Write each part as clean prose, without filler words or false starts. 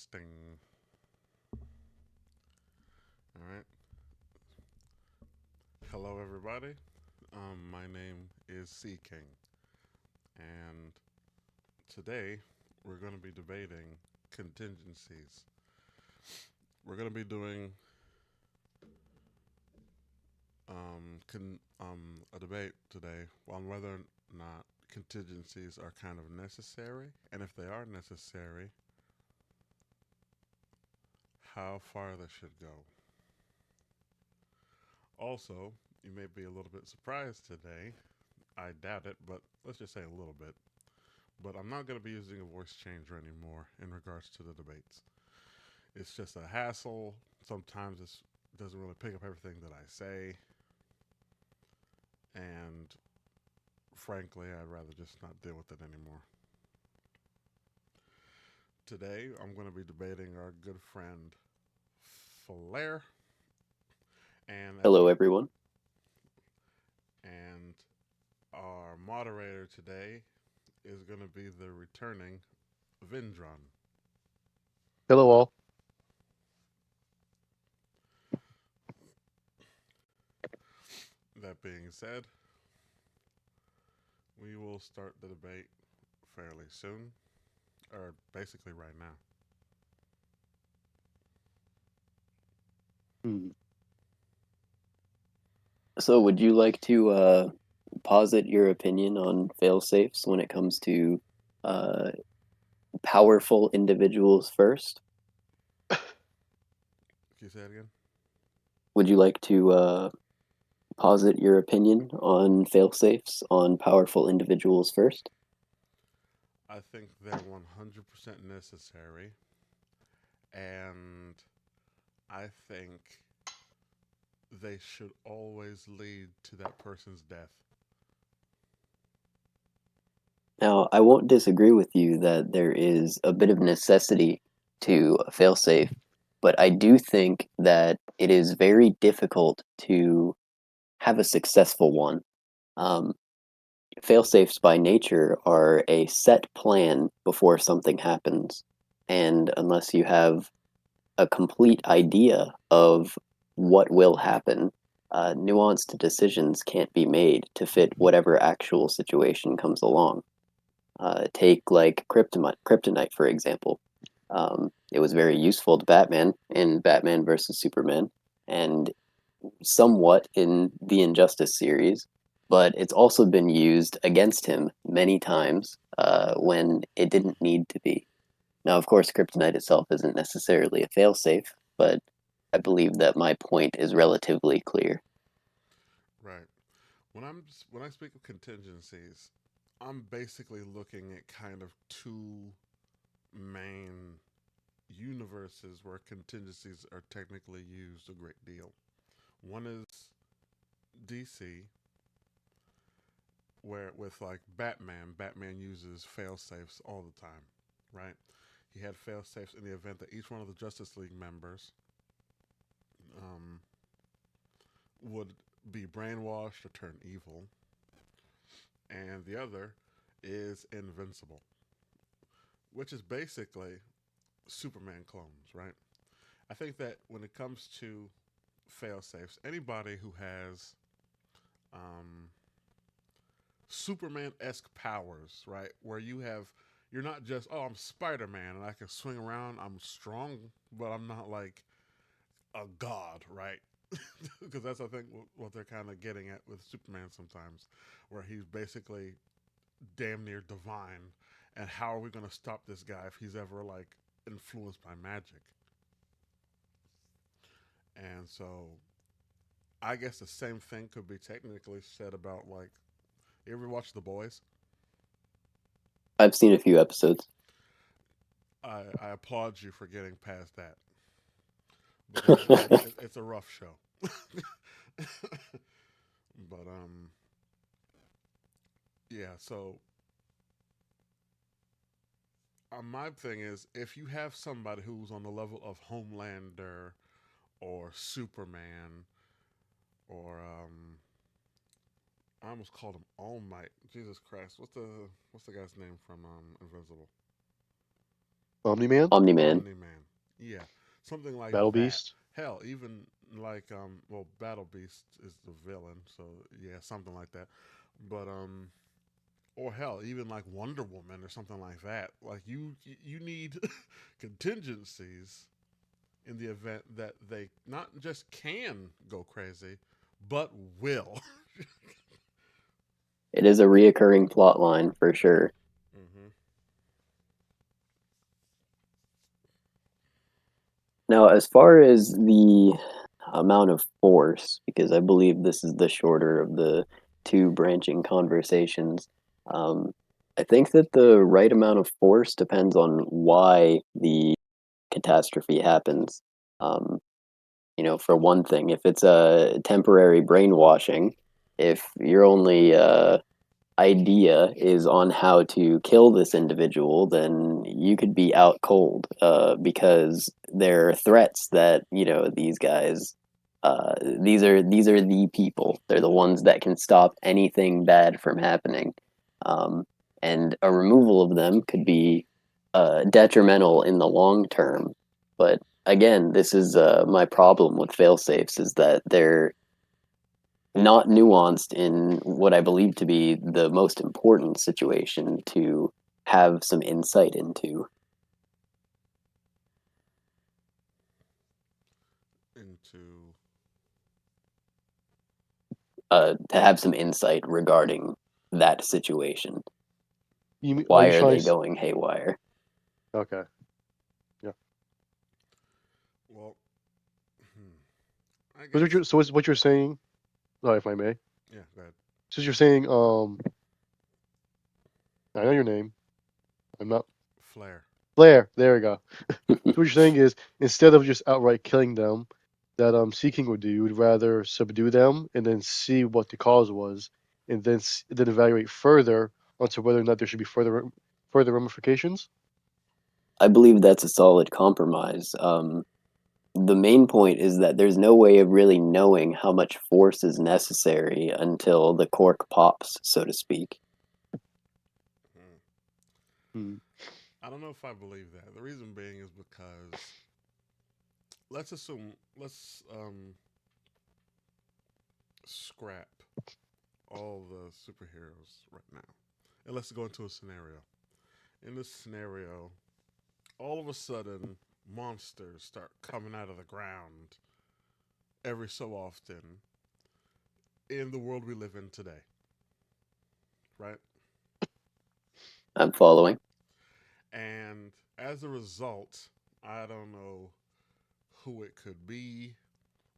Testing. All right. Hello, everybody. My name is Sea King, and today we're going to be debating contingencies. We're going to be doing a debate today on whether or not contingencies are kind of necessary, and if they are necessary, how far they should go. Also, you may be a little bit surprised today. I doubt it, but let's just say a little bit. But I'm not going to be using a voice changer anymore in regards to the debates. It's just a hassle. Sometimes it doesn't really pick up everything that I say. And frankly, I'd rather just not deal with it anymore. Today, I'm going to be debating our good friend Flair, and as Hello, everyone. and our moderator today is going to be the returning Vindron. Hello, all. That being said, we will start the debate fairly soon, or basically right now. Hmm. So, would you like to posit your opinion on fail-safes when it comes to uh, powerful individuals first? Can you say it again? Would you like to posit your opinion on fail-safes on powerful individuals first? I think they're 100% necessary, and I think they should always lead to that person's death. Now, I won't disagree with you that there is a bit of necessity to a fail-safe, but I do think that it is very difficult to have a successful one. Um, Fail-safes by nature are a set plan before something happens. And unless you have a complete idea of what will happen, nuanced decisions can't be made to fit whatever actual situation comes along. Take like kryptonite, for example. It was very useful to Batman in Batman versus Superman, and somewhat in the Injustice series, but it's also been used against him many times when it didn't need to be. Now, of course, kryptonite itself isn't necessarily a failsafe, but I believe that my point is relatively clear. Right. When I speak of contingencies, I'm basically looking at kind of two main universes where contingencies are technically used a great deal. One is DC, where with like Batman uses fail safes all the time, right? He had fail safes in the event that each one of the Justice League members um, would be brainwashed or turn evil, and the other is invincible, which is basically Superman clones, right? I think that when it comes to fail safes, anybody who has um, Superman esque powers, right? Where you're not just, oh, I'm Spider Man and I can swing around, I'm strong, but I'm not like a god, right? Because that's, I think, what they're kind of getting at with Superman sometimes, where he's basically damn near divine. And how are we going to stop this guy if he's ever like influenced by magic? And so I guess the same thing could be technically said about like, you ever watch The Boys? I've seen a few episodes. I applaud you for getting past that because it's a rough show. But yeah. So my thing is, if you have somebody who's on the level of Homelander or Superman or I almost called him All Might. Jesus Christ, what's the guy's name from Invincible? Omni-Man? Omni-Man. Omni-Man. Yeah, something like Battle that. Beast? Hell, even like well, Battle Beast is the villain, so yeah, something like that. But or hell, even like Wonder Woman or something like that. Like you need contingencies in the event that they not just can go crazy, but will. It is a reoccurring plot line for sure. Mm-hmm. Now, as far as the amount of force, because I believe this is the shorter of the two branching conversations, um, I think that the right amount of force depends on why the catastrophe happens. Um, for one thing, if it's a temporary brainwashing, if your only idea is on how to kill this individual, then you could be out cold because there are threats that these guys. These are the people. They're the ones that can stop anything bad from happening, um, and a removal of them could be detrimental in the long term. But again, this is my problem with failsafes is that they're not nuanced in what I believe to be the most important situation to have some insight into. Into To have some insight regarding that situation. You mean, are Why you are trying they to? going haywire? Okay. Yeah. well, I What guess you're, so what you're saying? Sorry, if I may. yeah. Go ahead. So you're saying, I know your name. I'm not Flair. Blair. There we go. So what you're saying is, instead of just outright killing them, that Seeking would do, you would rather subdue them and then see what the cause was, and then evaluate further onto whether or not there should be further ramifications. I believe that's a solid compromise. The main point is that there's no way of really knowing how much force is necessary until the cork pops, so to speak. Hmm. Hmm. I don't know if I believe that. The reason being is because let's scrap all the superheroes right now, and let's go into a scenario. In this scenario, all of a sudden, monsters start coming out of the ground every so often in the world we live in today, right? I'm following. And as a result, I don't know who it could be.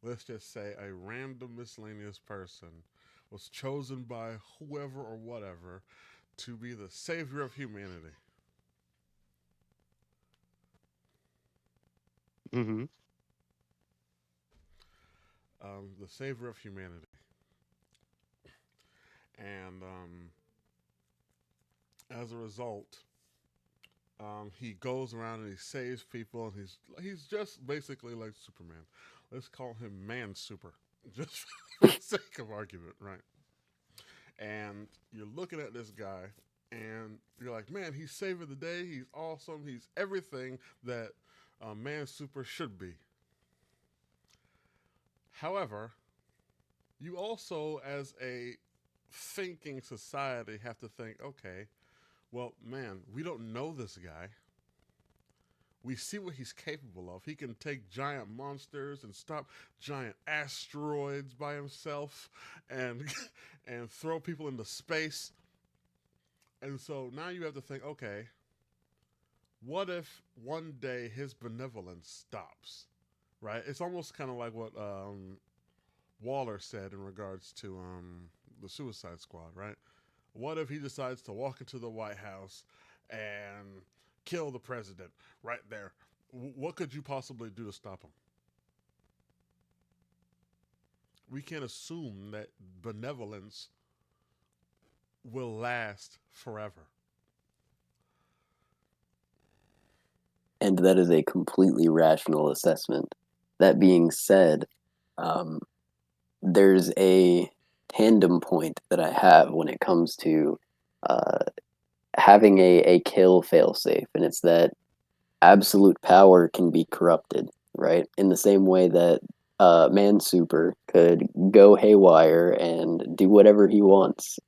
Let's just say a random miscellaneous person was chosen by whoever or whatever to be the savior of humanity. Mm-hmm. The savior of humanity. And as a result, he goes around and he saves people, and he's just basically like Superman. Let's call him Man Super, just for the sake of argument, right? And you're looking at this guy, and you're like, man, he's saving the day. He's awesome. He's everything that Man Super should be. However, you also, as a thinking society, have to think, okay, well, man, we don't know this guy. We see what he's capable of. He can take giant monsters and stop giant asteroids by himself and and throw people into space. And so now you have to think, okay, what if one day his benevolence stops? Right? It's almost kind of like what Waller said in regards to the Suicide Squad, right? What if he decides to walk into the White House and kill the president right there? What could you possibly do to stop him? We can't assume that benevolence will last forever. And that is a completely rational assessment. That being said, um, there's a tandem point that I have when it comes to uh, having a kill failsafe, and it's that absolute power can be corrupted, right? In the same way that Man Super could go haywire and do whatever he wants.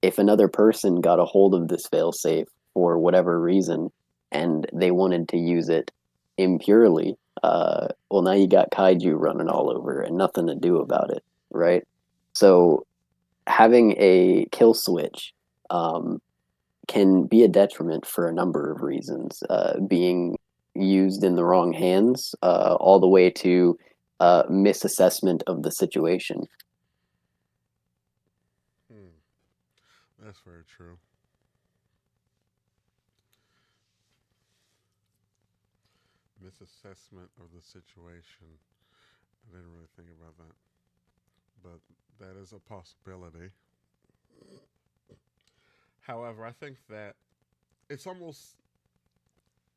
If another person got a hold of this failsafe for whatever reason and they wanted to use it impurely, well, now you got kaiju running all over and nothing to do about it, right? So having a kill switch can be a detriment for a number of reasons. Being used in the wrong hands, all the way to misassessment of the situation. Hmm. That's very true. Misassessment of the situation. I didn't really think about that, but that is a possibility. However, I think that it's almost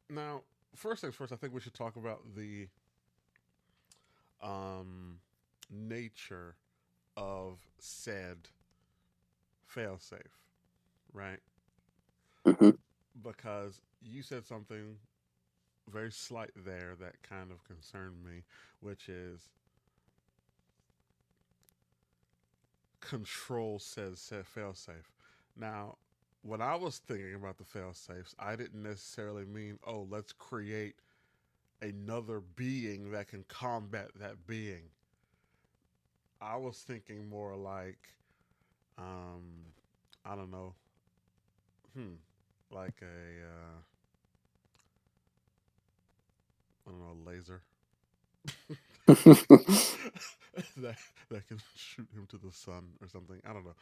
now. First things first, I think we should talk about the um, nature of said failsafe, right? Hmm. Because you said something very slight there that kind of concerned me, which is control said failsafe. Now, when I was thinking about the failsafes, I didn't necessarily mean, oh, let's create another being that can combat that being. I was thinking more like, um, I don't know, hmm, like a, I don't know, laser that that can shoot him to the sun or something. I don't know.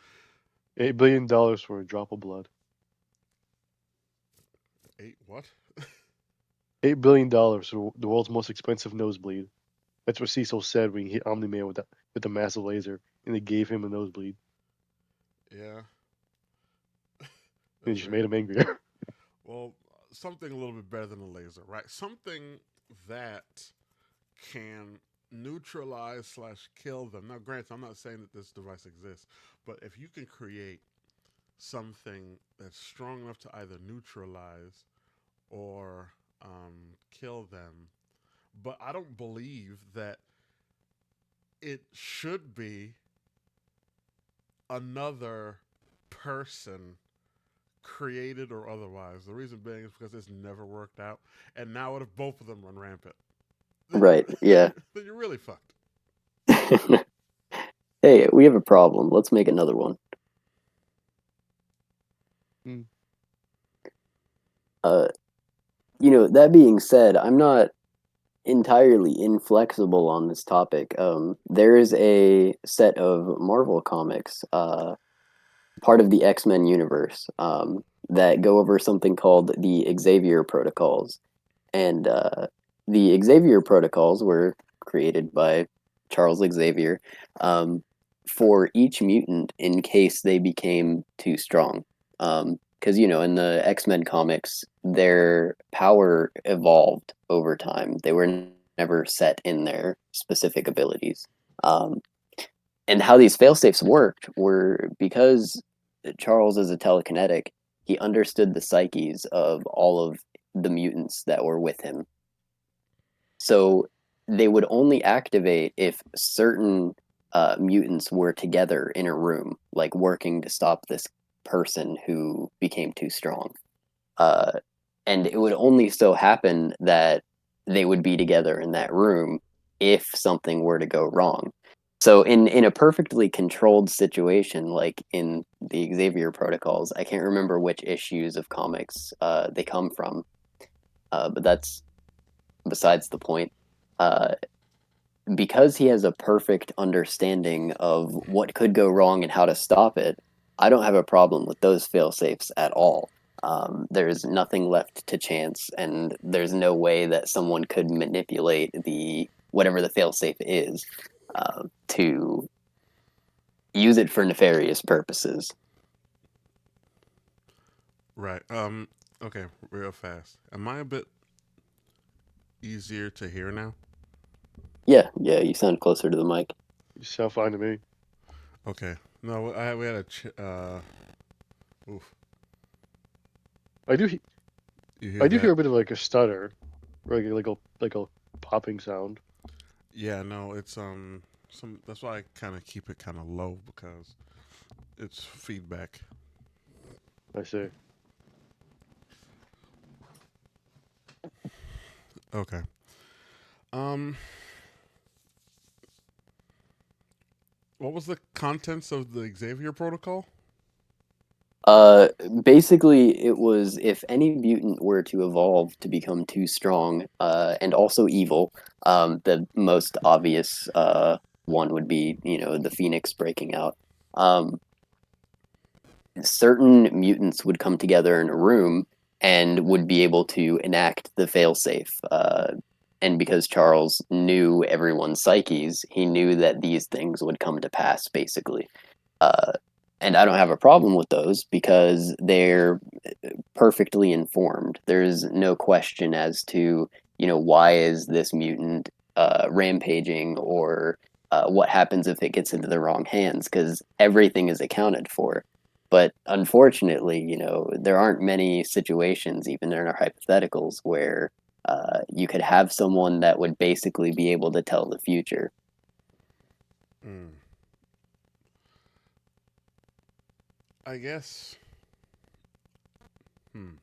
$8 billion for a drop of blood. Eight what? $8 billion for the world's most expensive nosebleed. That's what Cecil said when he hit Omni Man with the massive laser, and they gave him a nosebleed. Yeah, And that's it just very made him angrier. well. Something a little bit better than a laser, right? Something that can neutralize slash kill them. Now, granted, I'm not saying that this device exists, but if you can create something that's strong enough to either neutralize or kill them, but I don't believe that it should be another person, created or otherwise. The reason being is because it's never worked out. And now, what if both of them run rampant? Then Right, you're yeah. then you're really fucked. Hey, we have a problem. Let's make another one. Hmm. Uh, that being said, I'm not entirely inflexible on this topic. There is a set of Marvel comics, part of the X-Men universe, that go over something called the Xavier Protocols. And the Xavier Protocols were created by Charles Xavier, for each mutant in case they became too strong. Because, in the X-Men comics, their power evolved over time. They were never set in their specific abilities. Um, and how these failsafes worked were because Charles is a telekinetic, he understood the psyches of all of the mutants that were with him. So they would only activate if certain mutants were together in a room, like working to stop this person who became too strong. Uh, and it would only so happen that they would be together in that room if something were to go wrong. So in a perfectly controlled situation, like in the Xavier protocols, I can't remember which issues of comics they come from, but that's besides the point. Uh, because he has a perfect understanding of what could go wrong and how to stop it, I don't have a problem with those fail safes at all. There's nothing left to chance, and there's no way that someone could manipulate the whatever the failsafe is to use it for nefarious purposes. Right. Okay. Real fast. Am I a bit easier to hear now? Yeah, yeah, you sound closer to the mic. You sound fine to me. Okay. No, we had a oof. I do. You hear I do that? hear a bit of like a stutter, like a popping sound. Yeah, no, it's some. That's why I kind of keep it kind of low because it's feedback. I say. Okay. Um, what was the contents of the Xavier protocol? Uh, Basically, it was if any mutant were to evolve to become too strong, and also evil, the most obvious one would be, the Phoenix breaking out. Um, Certain mutants would come together in a room and would be able to enact the failsafe. And because Charles knew everyone's psyches, he knew that these things would come to pass, basically. Uh, and I don't have a problem with those because they're perfectly informed. There's no question as to, why is this mutant rampaging, or what happens if it gets into the wrong hands, because everything is accounted for. But unfortunately, there aren't many situations, even in our hypotheticals, where you could have someone that would basically be able to tell the future. Mm, I guess. Hmm.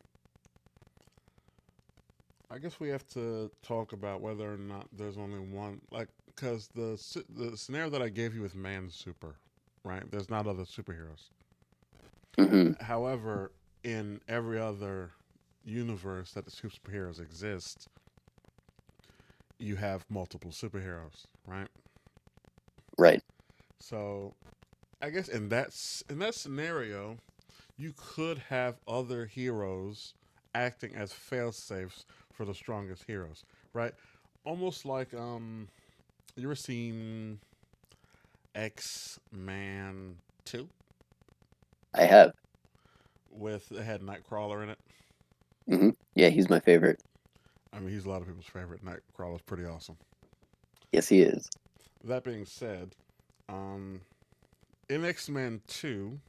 I guess we have to talk about whether or not there's only one, like, because the scenario that I gave you with Man Super, right? There's not other superheroes. Hmm. However, in every other universe that the superheroes exist, you have multiple superheroes, right? Right. So I guess in that scenario, you could have other heroes acting as fail safes for the strongest heroes, right? Almost like you ever seen X Man 2 I have. with it had Nightcrawler in it? Yeah, he's my favorite. I mean, he's a lot of people's favorite. Nightcrawler's pretty awesome. Yes, he is. That being said, um, in X Men 2,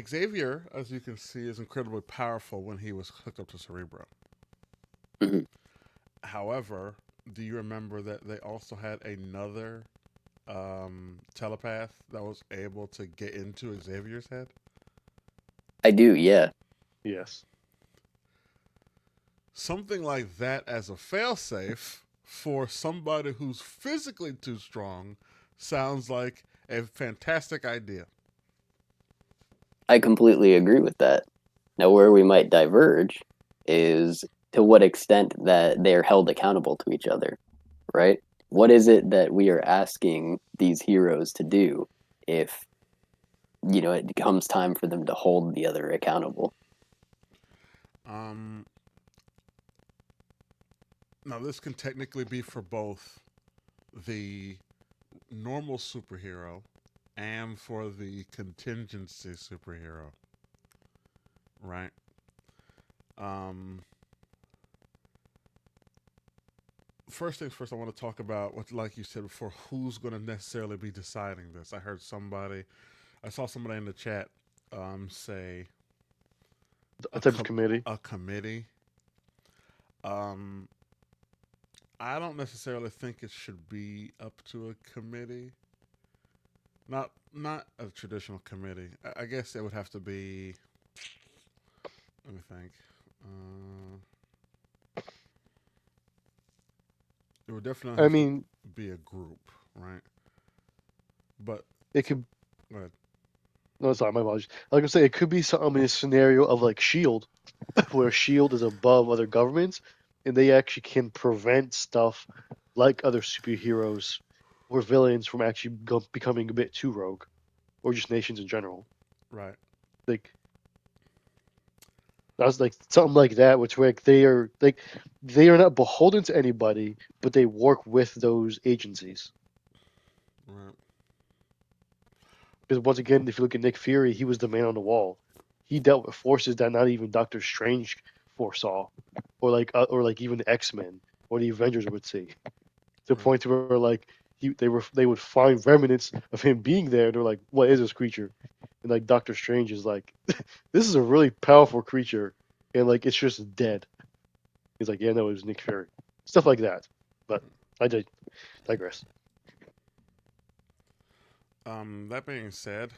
Xavier, as you can see, is incredibly powerful when he was hooked up to Cerebro. Hmm. However, do you remember that they also had another telepath that was able to get into Xavier's head? I do, yeah. Yes. Something like that as a failsafe for somebody who's physically too strong sounds like a fantastic idea. I completely agree with that. Now, where we might diverge is to what extent that they're held accountable to each other, right? What is it that we are asking these heroes to do if, it comes time for them to hold the other accountable? Um, Now, this can technically be for both the normal superhero and for the contingency superhero, right? Um, First things first, I want to talk about what, like you said before, who's going to necessarily be deciding this. I saw somebody in the chat say A type of committee. a committee. Um, I don't necessarily think it should be up to a committee. Not a traditional committee. I guess it would have to be. Let me think. Uh, it would definitely I have to mean, be a group, right? But it could. go ahead. No, it's not my apologies. Like I'm saying, it could be something in a scenario of like Shield, where Shield is above other governments, and they actually can prevent stuff like other superheroes or villains from actually becoming a bit too rogue, or just nations in general. Right. Like that's like something like that, which like they are not beholden to anybody, but they work with those agencies. Right. Because once again, if you look at Nick Fury, he was the man on the wall. He dealt with forces that not even Doctor Strange foresaw, or like even the X Men or the Avengers would see. To the Right. point where like they would find remnants of him being there. They're like, "What is this creature?" And like Doctor Strange is like, "This is a really powerful creature. and like it's just dead. He's like, yeah, no, it was Nick Fury, stuff like that. But I digress. That being said,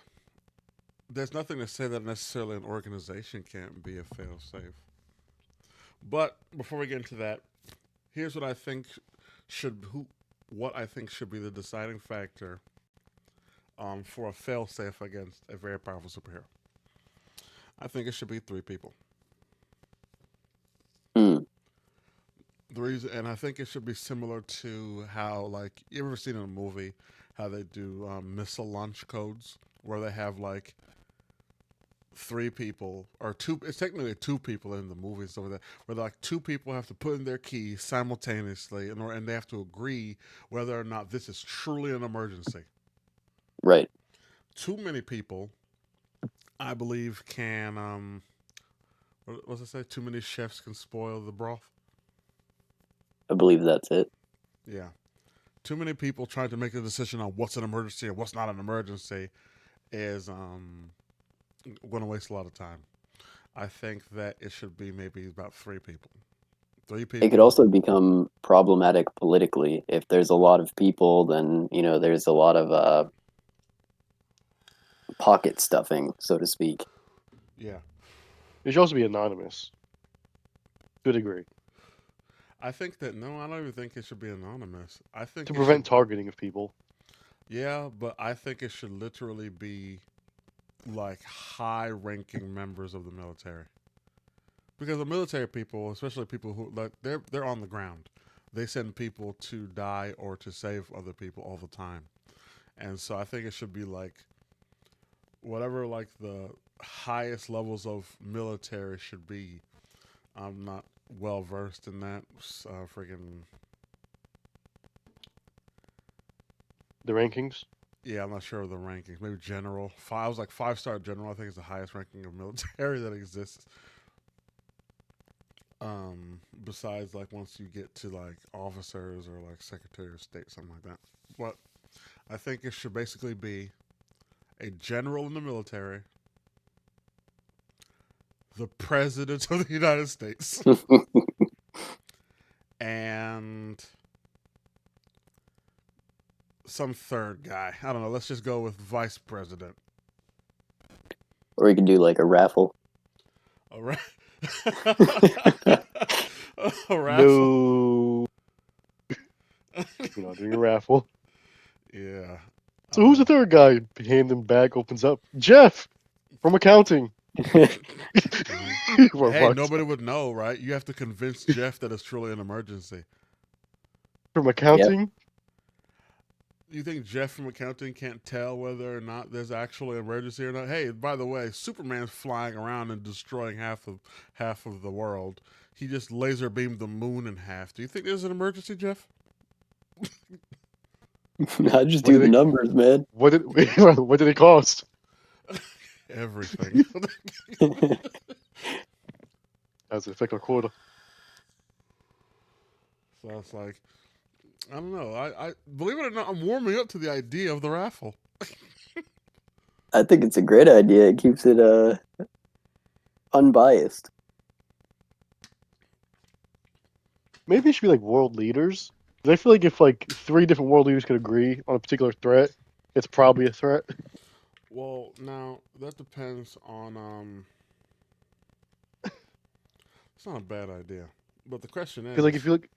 there's nothing to say that necessarily an organization can't be a failsafe. But before we get into that, here's what I think what I think should be the deciding factor for a failsafe against a very powerful superhero. I think it should be three people. Hmm. The reason, and I think it should be similar to how, like, you ever seen in a movie how they do missile launch codes, where they have like three people or two. It's technically two people in the movies over there, where like two people have to put in their keys simultaneously, and they have to agree whether or not this is truly an emergency. Right. Too many people, I believe, can what was I say? Too many chefs can spoil the broth. I believe that's it. Yeah. Too many people trying to make a decision on what's an emergency and what's not an emergency is going to waste a lot of time. I think that it should be maybe about three people. Three It could people. also become problematic politically. If there's a lot of people, then, there's a lot of pocket stuffing, so to speak. Yeah. It should also be anonymous to a degree I think that no, I don't even think it should be anonymous. I think to it should. prevent targeting of people. Yeah, but I think it should literally be like high-ranking members of the military, because the military people, especially people who like they're on the ground, they send people to die or to save other people all the time, and so I think it should be like whatever like the highest levels of military should be. I'm not well versed in that. Freaking The rankings. yeah, I'm not sure of the rankings. Maybe general. I was like 5-star general. I think it's the highest ranking of military that exists. Besides like once you get to like officers or like secretary of state, something like that. But I think it should basically be a general in the military, the president of the United States, and some third guy. I don't know. Let's just go with vice president. Or you could do like a raffle. All right. A raffle. No, doing a raffle. Yeah. So who's the third guy? Hand him back, opens up. Jeff from accounting. Hey, nobody would know, right? You have to convince Jeff that it's truly an emergency. From Yep. accounting. You think Jeff from accounting can't tell whether or not there's actually an emergency or not? Hey, by the way, Superman's flying around and destroying half of the world. He just laser beamed the moon in half. Do you think there's an emergency, Jeff? I just What do did the it? numbers, man. What did? What did it cost? Everything. As a affect our quota. So it's like, I don't know. I believe it or not, I'm warming up to the idea of the raffle. I think it's a great idea. It keeps it unbiased. Maybe it should be like world leaders. Because I feel like if like three different world leaders could agree on a particular threat, it's probably a threat. Well, now that depends on. It's not a bad idea, but the question Because like if you look,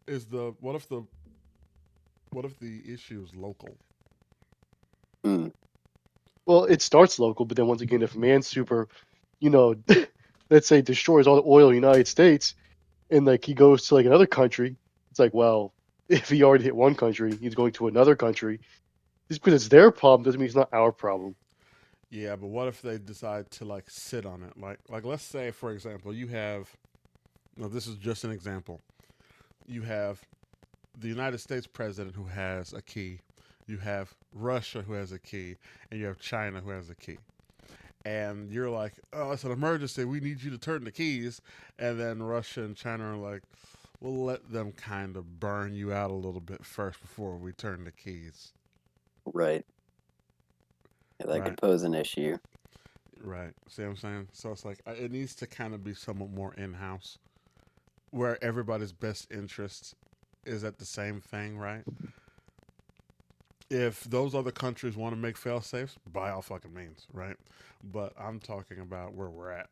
is what if the issue is local? Mm. well, it starts local, but then once again, if man super, you know, let's say destroys all the oil in the United States, and like he goes to like another country, it's like, well, if he already hit one country, he's going to another country. Just because it's their problem doesn't mean it's not our problem. Yeah, but what if they decide to like sit on it? Like let's say for example, you have. No, this is just an example. You have the United States president who has a key. You have Russia who has a key, and you have China who has a key. And you're like, oh, it's an emergency. We need you to turn the keys. And then Russia and China are like, we'll let them kind of burn you out a little bit first before we turn the keys. Right. Yeah, that Right? could pose an issue. Right. See what I'm saying? So it's like it needs to kind of be somewhat more in house, where everybody's best interest is at the same thing, right? If those other countries want to make fail safes, by all fucking means, right? But I'm talking about where we're at.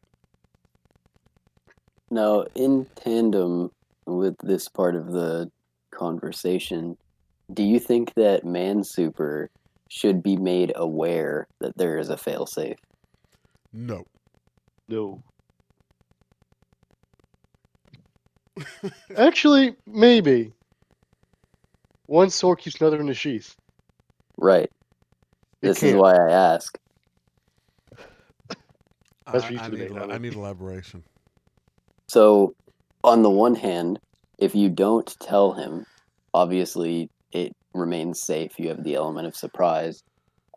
Now, in tandem with this part of the conversation, do you think that Mansuper should be made aware that there is a failsafe? No. No. Actually, maybe. One sword keeps another in the sheath. Right. It This is can't. why I ask. That's for you I to need debate, not I me. need elaboration. So, on the one hand, if you don't tell him, obviously it remains safe. You have the element of surprise.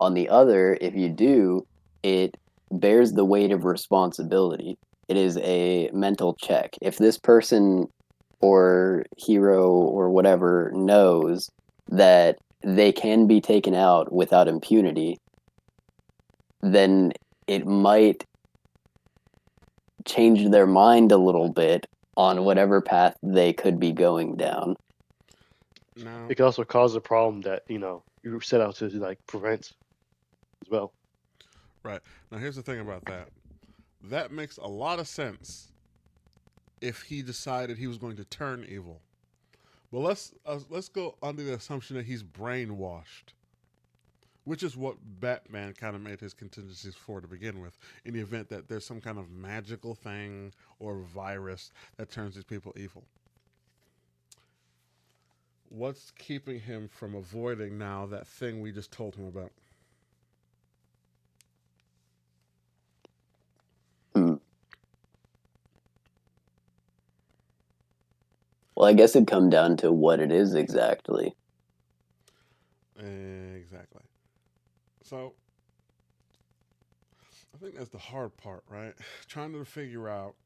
On the other, if you do, it bears the weight of responsibility. It is a mental check. If this person or hero or whatever knows that they can be taken out without impunity, then it might change their mind a little bit on whatever path they could be going down. Now, It can also cause a problem that you set out to like prevent as well. right. Now here's the thing about that. That makes a lot of sense if he decided he was going to turn evil. But let's go under the assumption that he's brainwashed, which is what Batman kind of made his contingencies for to begin with. In the event that there's some kind of magical thing or virus that turns these people evil, what's keeping him from avoiding now that thing we just told him about? Hmm. Well, I guess it'd come down to what it is exactly. Exactly. So I think that's the hard part, right? Trying to figure out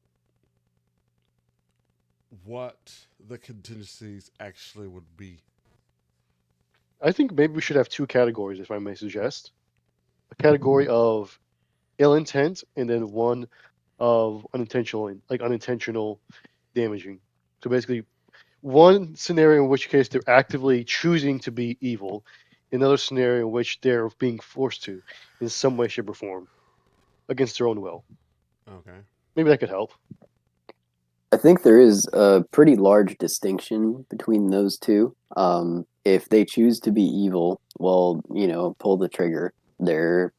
what the contingencies actually would be. I think maybe we should have two categories, if I may suggest. A category of ill intent, and then one of unintentional damaging. So basically, one scenario in which case they're actively choosing to be evil, another scenario in which they're being forced to, in some way, shape, or form, against their own will. Okay. Maybe that could help. I think there is a pretty large distinction between those two. If they choose to be evil, well, pull the trigger. They're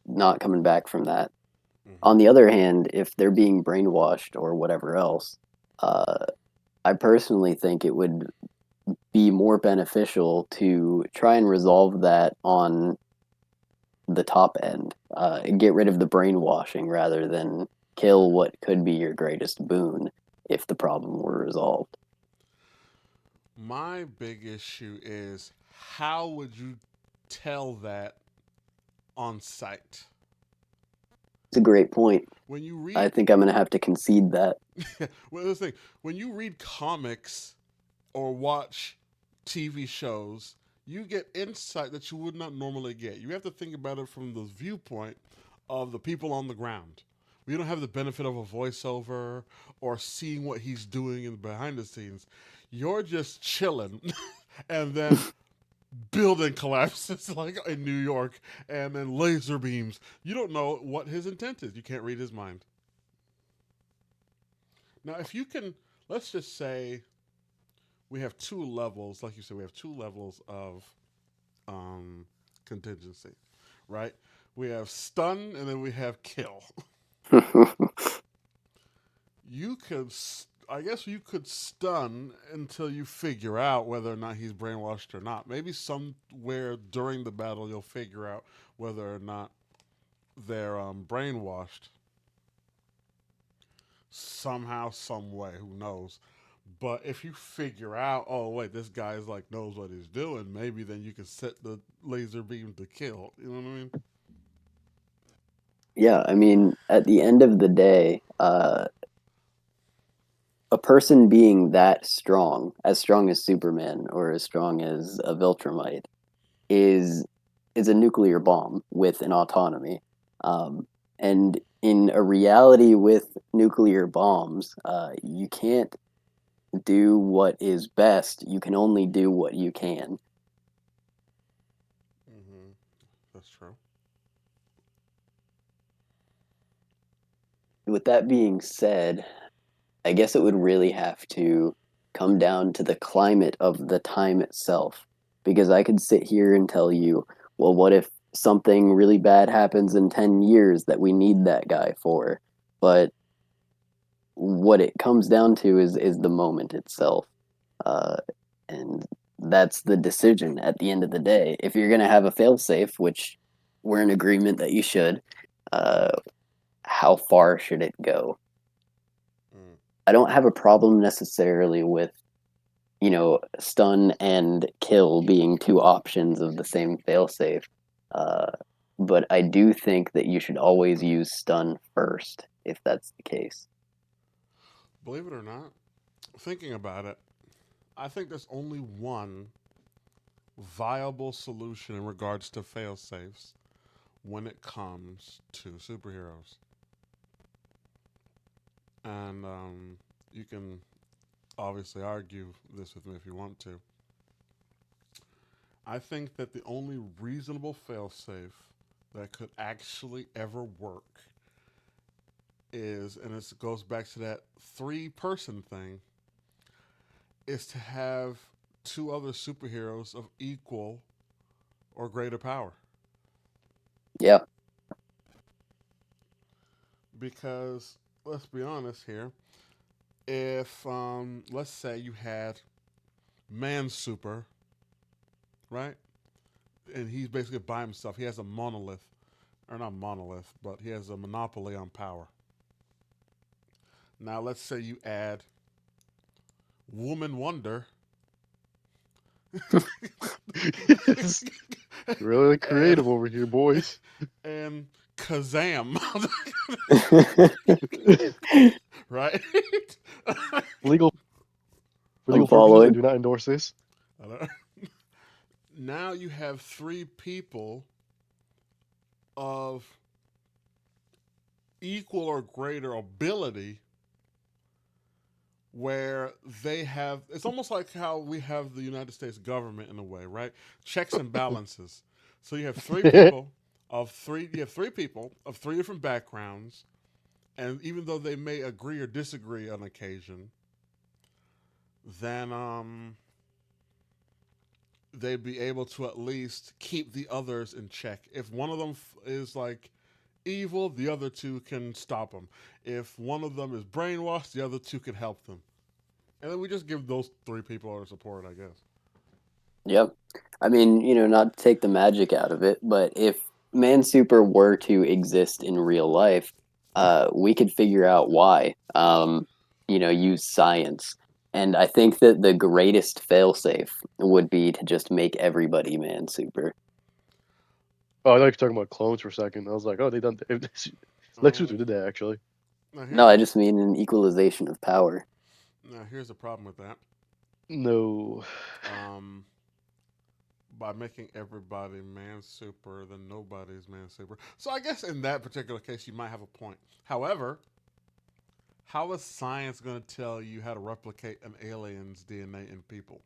not coming back from that. Mm-hmm. On the other hand, if they're being brainwashed or whatever else, uh, I personally think it would be more beneficial to try and resolve that on the top end. Get rid of the brainwashing rather than kill what could be your greatest boon if the problem were resolved. My big issue is how would you tell that on site? It's a great point. When you I read, think I'm going to have to concede that. well, the thing, when you read comics or watch TV shows, you get insight that you would not normally get. You have to think about it from the viewpoint of the people on the ground. We don't have the benefit of a voiceover or seeing what he's doing in behind the scenes. You're just chilling, and then building collapses like in New York, and then laser beams. You don't know what his intent is. You can't read his mind. Now, if you can, let's just say we have two levels. Like you said, we have two levels of um, contingency, right? We have stun and then we have kill. You could, I guess, you could stun until you figure out whether or not he's brainwashed or not. Maybe somewhere during the battle you'll figure out whether or not they're brainwashed. Somehow, some way, who knows? But if you figure out, oh wait, this guy's like knows what he's doing, maybe then you can set the laser beam to kill. You know what I mean? Yeah, I mean, at the end of the day, a person being that strong, as strong as Superman or as strong as a Viltrumite, is is a nuclear bomb with an autonomy. And in a reality with nuclear bombs, you can't do what is best. You can only do what you can. Mm-hmm. That's true. With that being said, I guess it would really have to come down to the climate of the time itself. Because I could sit here and tell you, well, what if something really bad happens in 10 years that we need that guy for? But what it comes down to is the moment itself. Uh, and that's the decision at the end of the day. If you're going to have a failsafe, which we're in agreement that you should, uh, how far should it go? Mm. I don't have a problem necessarily with, stun and kill being two options of the same failsafe. Uh, but I do think that you should always use stun first if that's the case. Believe it or not, thinking about it, I think there's only one viable solution in regards to fail safes when it comes to superheroes. And you can obviously argue this with me if you want to. I think that the only reasonable failsafe that could actually ever work is, and it goes back to that three-person thing, is to have two other superheroes of equal or greater power. Yeah, Because let's be honest here, if let's say you had Man Super, right, and he's basically by himself, he has a monolith, or not monolith, but he has a monopoly on power. Now let's say you add Woman Wonder It's really and creative over here, boys. and Kazam, right? Legal for I'm legal purposes, I following. do not endorse this. Now you have three people of equal or greater ability where they have, it's almost like how we have the United States government in a way, right? Checks and balances. So you have three people of three different backgrounds, and even though they may agree or disagree on occasion, then they'd be able to at least keep the others in check. If one of them is like evil, the other two can stop them. If one of them is brainwashed, the other two can help them. And then we just give those three people our support, I guess. Yep. I mean, not to take the magic out of it, but if Man Super were to exist in real life, we could figure out why. Use science. And I think that the greatest failsafe would be to just make everybody Man Super. Oh, I thought you were talking about clones for a second. I was like, oh, they done. Lex Luthor Um, did that actually. now No, here's I a just mean an equalization of power. now here's a problem with that. No. Um, by making everybody man super, then nobody's man super. So I guess in that particular case, you might have a point. However, how is science going to tell you how to replicate an alien's DNA in people?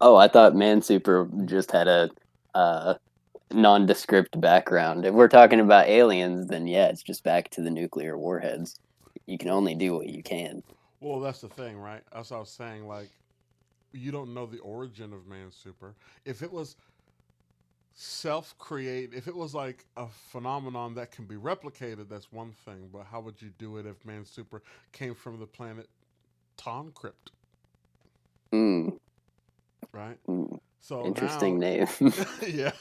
Oh, I thought Man Super just had a uh, nondescript background. If we're talking about aliens, then yeah, it's just back to the nuclear warheads. You can only do what you can. Well, that's the thing, right? As I was saying, like you don't know the origin of man super. If it was self-create, if it was like a phenomenon that can be replicated, that's one thing. But how would you do it if man super came from the planet Toncrypt, Mm, right? mm, So now, interesting name. yeah.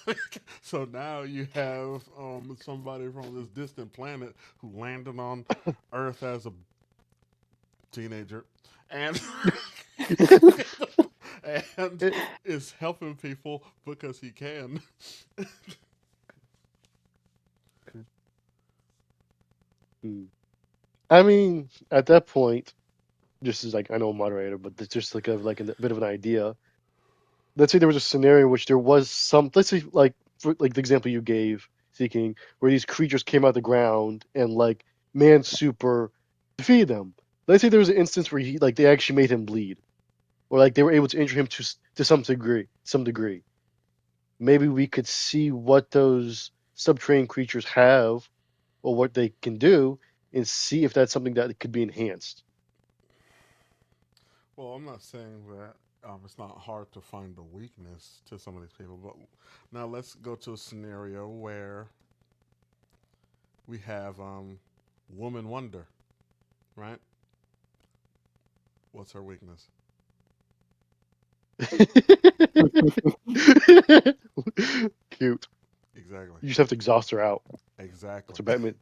So now you have somebody from this distant planet who landed on Earth as a teenager, and and It- is helping people because he can. Hmm. I mean, at that point, just as like I know a moderator, but it's just like a bit of an idea. Let's say there was a scenario in which there was some. Let's say like for like the example you gave, Seeking, where these creatures came out of the ground and like man super defeated them. Let's say there was an instance where he like they actually made him bleed, or like they were able to injure him to some degree. Some degree. Maybe we could see what those subterranean creatures have or what they can do, and see if that's something that could be enhanced. Well, I'm not saying that it's not hard to find a weakness to some of these people, but now let's go to a scenario where we have Woman Wonder, right? What's her weakness? Cute. Exactly. You just have to exhaust her out. That's Exactly. what Batman.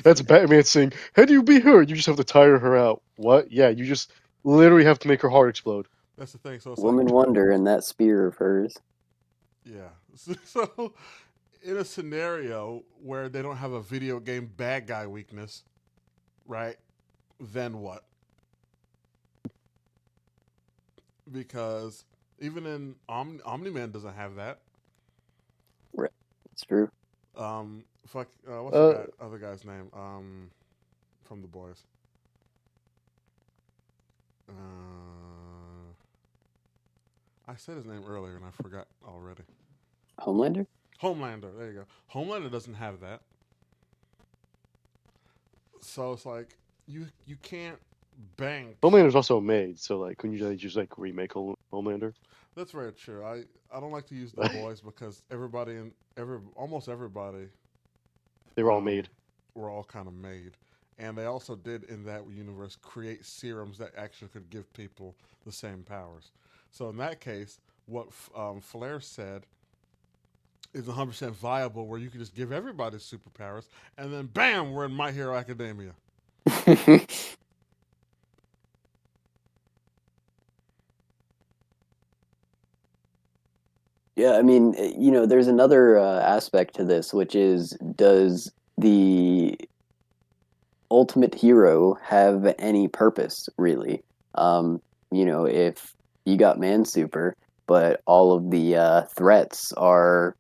That's Batman saying, "How do you beat her? You just have to tire her out." What? Yeah, you just literally have to make her heart explode. That's the thing. So it's like, Woman Wonder and that spear of hers. yeah. So in a scenario where they don't have a video game bad guy weakness, right? Then what? Because even in Omni Man doesn't have that. Right. It's true. Fuck. What's the Uh, guy? Other guy's name? From the boys. I said his name earlier and I forgot already. Homelander? Homelander. There you go. Homelander doesn't have that. So it's like you can't bank. Homelander's also a maid, so like, couldn't you just like remake Homelander? That's very true. I don't like to use the boys because everybody in almost everybody They were all um made. were all kind of made. And they also did in that universe create serums that actually could give people the same powers. So in that case, what Flair said is 100% viable, where you can just give everybody superpowers, and then bam, we're in My Hero Academia. Yeah, I mean, there's another aspect to this, which is, does the ultimate hero have any purpose, really? If you got Man Super, but all of the threats are,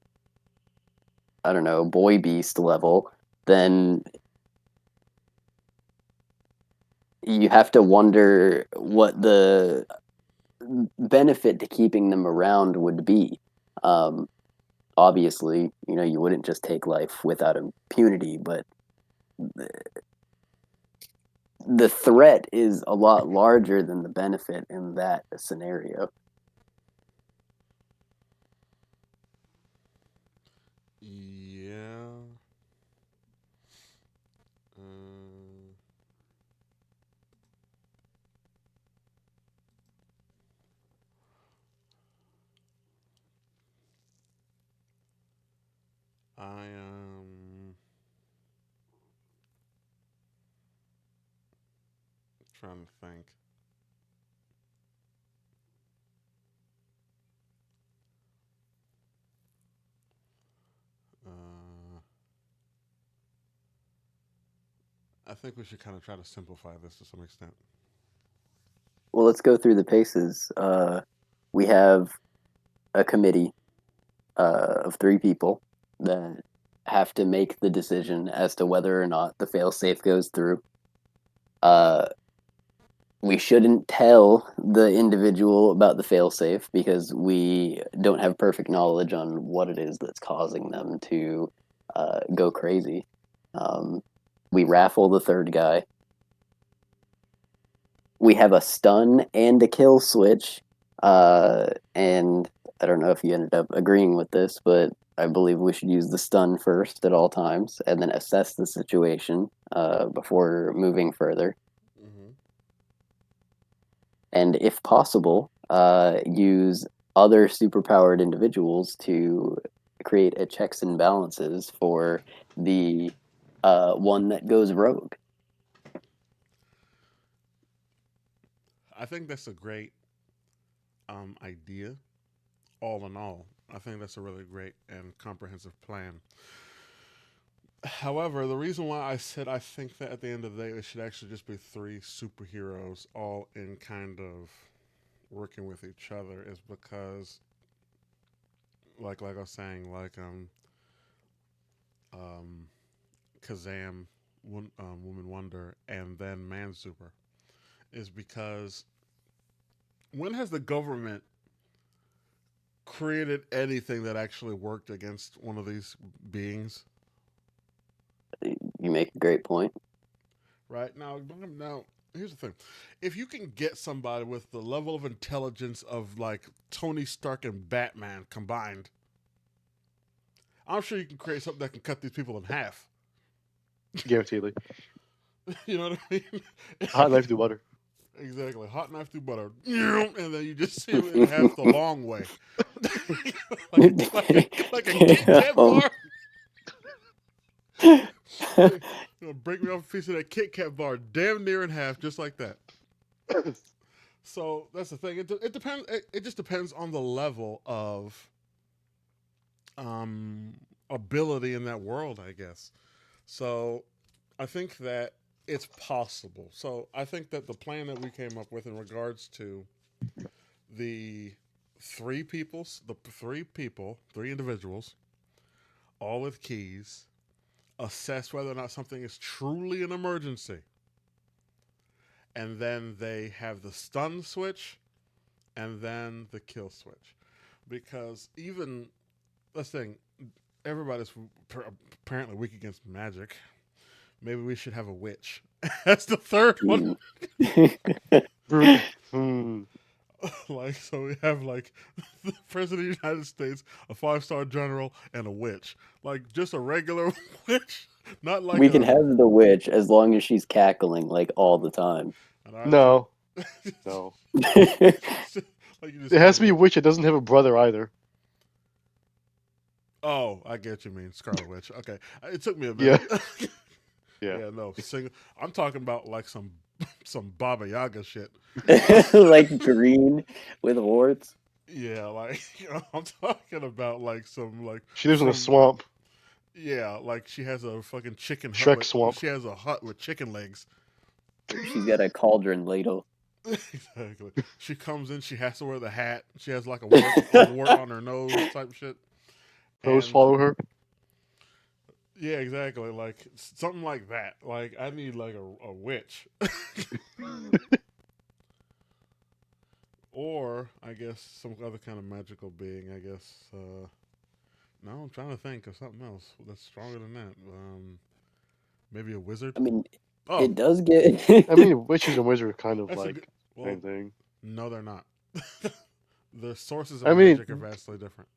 I don't know, Boy Beast level, then you have to wonder what the benefit to keeping them around would be. Um, Obviously, you wouldn't just take life without impunity, but the threat is a lot larger than the benefit in that scenario. Yeah. Uh, I am trying to think. Uh, I think we should kind of try to simplify this to some extent. Well, let's go through the paces. We have a committee of three people that have to make the decision as to whether or not the failsafe goes through. Uh, we shouldn't tell the individual about the failsafe because we don't have perfect knowledge on what it is that's causing them to go crazy. Um, we raffle the third guy. We have a stun and a kill switch. And I don't know if you ended up agreeing with this, but I believe we should use the stun first at all times and then assess the situation before moving further. Mm-hmm. And if possible, use other superpowered individuals to create a checks and balances for the one that goes rogue. I think that's a great idea. All in all, I think that's a really great and comprehensive plan. However, the reason why I said I think that at the end of the day it should actually just be three superheroes all in kind of working with each other is because, like I was saying, um, Kazam, Woman Wonder, and then Man Super, is because when has the government created anything that actually worked against one of these beings? You make a great point. Right now, here's the thing: if you can get somebody with the level of intelligence of like Tony Stark and Batman combined, I'm sure you can create something that can cut these people in half. Guaranteedly. You know what I mean? Hot knife through butter. Exactly. Hot knife through butter. And then you just see him in half the long way. like a Kit Kat bar. Break me off a piece of that Kit Kat bar, damn near in half, just like that. So that's the thing. It depends. It just depends on the level of um, ability in that world, I guess. So I think that it's possible. So I think that the plan that we came up with in regards to the three individuals, all with keys, assess whether or not something is truly an emergency. And then they have the stun switch and then the kill switch. Because even, let's think, everybody's apparently weak against magic. Maybe we should have a witch. That's the third one. Hmm. Like, so we have like the president of the United States, a 5-star general, and a witch. Like just a regular witch, not like We can a. have the witch as long as she's cackling like all the time. And I just, No, no. like you just It have has to be a. a witch that doesn't have a brother either. Oh, I get you mean Scarlet Witch. Okay, it took me a Yeah, minute. yeah. Yeah, no, I'm talking about like some Baba Yaga shit. Like green with warts. Yeah, like I'm talking about like some like She lives in a some swamp. yeah, like she has a fucking chicken hut Shrek with swamp. she has a hut with chicken legs. She's got a cauldron ladle. Exactly. She comes in, she has to wear the hat. She has like a wart on her nose type shit. Crows And follow her. yeah, exactly. Like something like that. Like I need like a witch. Or I guess some other kind of magical being, I guess. No, I'm trying to think of something else that's stronger than that. Maybe a wizard. I mean, Oh, it does get. I mean, witches and wizards are kind of that's a good. like Well, same thing. no, they're not. The sources of I mean, magic are vastly different.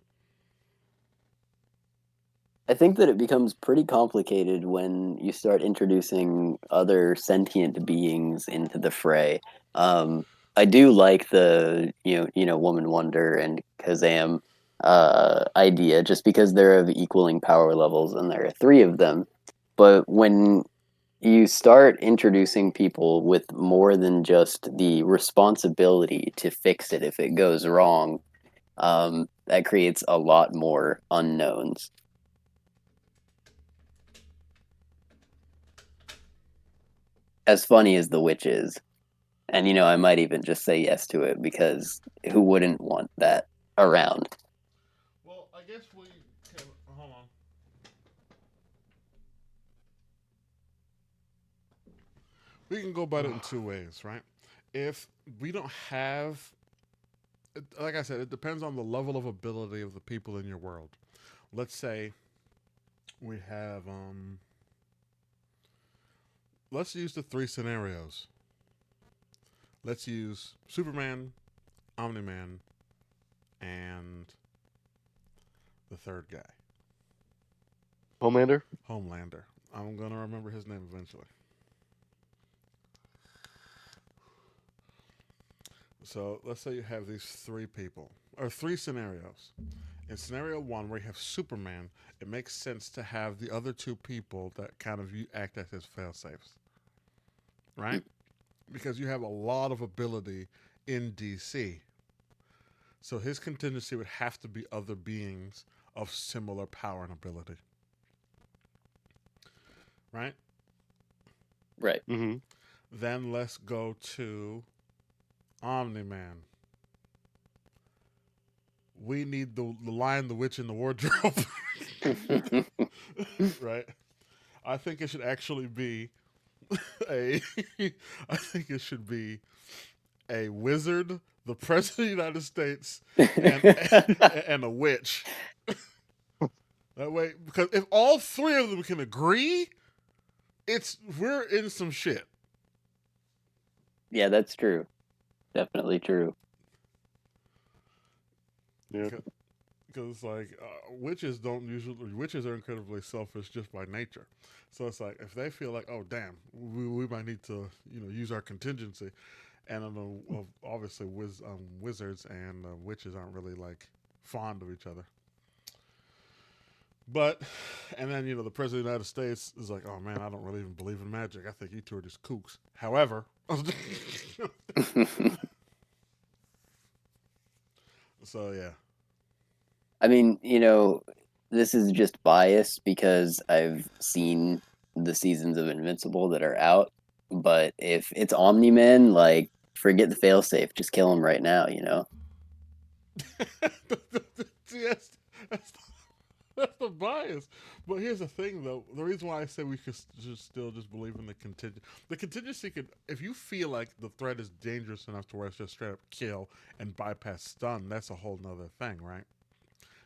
I think that it becomes pretty complicated when you start introducing other sentient beings into the fray. Um, I do like the Woman Wonder and Kazam idea, just because they're of equaling power levels, and there are three of them. But when you start introducing people with more than just the responsibility to fix it if it goes wrong, that creates a lot more unknowns. As funny as the witch is. And I might even just say yes to it because who wouldn't want that around? Well, I guess we can. Hold on. We can go about it in two ways, right? If we don't have, like I said, it depends on the level of ability of the people in your world. Let's say we have, let's use the three scenarios. Let's use Superman, Omni Man, and the third guy, Homelander. Homelander. I'm going to remember his name eventually. So let's say you have these three people, or three scenarios. In scenario one, where you have Superman, it makes sense to have the other two people that kind of act as his fail safes, right? Because you have a lot of ability in DC. So his contingency would have to be other beings of similar power and ability, right? Right. Mm-hmm. Then let's go to Omni Man. We need the Lion, the Witch, and the Wardrobe. right? I think it should actually be a. I think it should be a wizard, the president of the United States, and and a witch. That way, because if all three of them can agree, we're in some shit. Yeah, that's true. Definitely true. Yeah. Because like witches are incredibly selfish just by nature. So it's like if they feel like, oh damn, we might need to use our contingency, and well, obviously wizards and witches aren't really like fond of each other. But and then the president of the United States is like, oh man, I don't really even believe in magic. I think you two are just kooks. However, so yeah, I mean, this is just bias because I've seen the seasons of Invincible that are out. But if it's Omni Man, like, forget the failsafe, just kill him right now, you know? See, that's the bias. But here's the thing, though. The reason why I say we could just still just believe in the contingency could, if you feel like the threat is dangerous enough to where it's just straight up kill and bypass stun, that's a whole nother thing, right?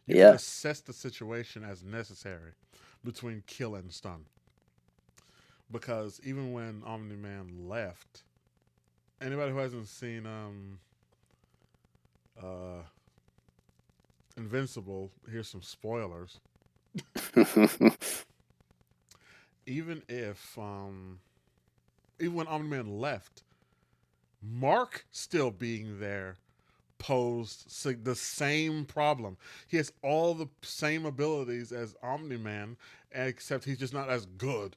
You can Yeah. assess the situation as necessary between kill and stun. Because even when Omni Man left, anybody who hasn't seen uh Invincible, here's some spoilers. Even if even when Omni Man left, Mark still being there posed the same problem. He has all the same abilities as Omni Man, except he's just not as good.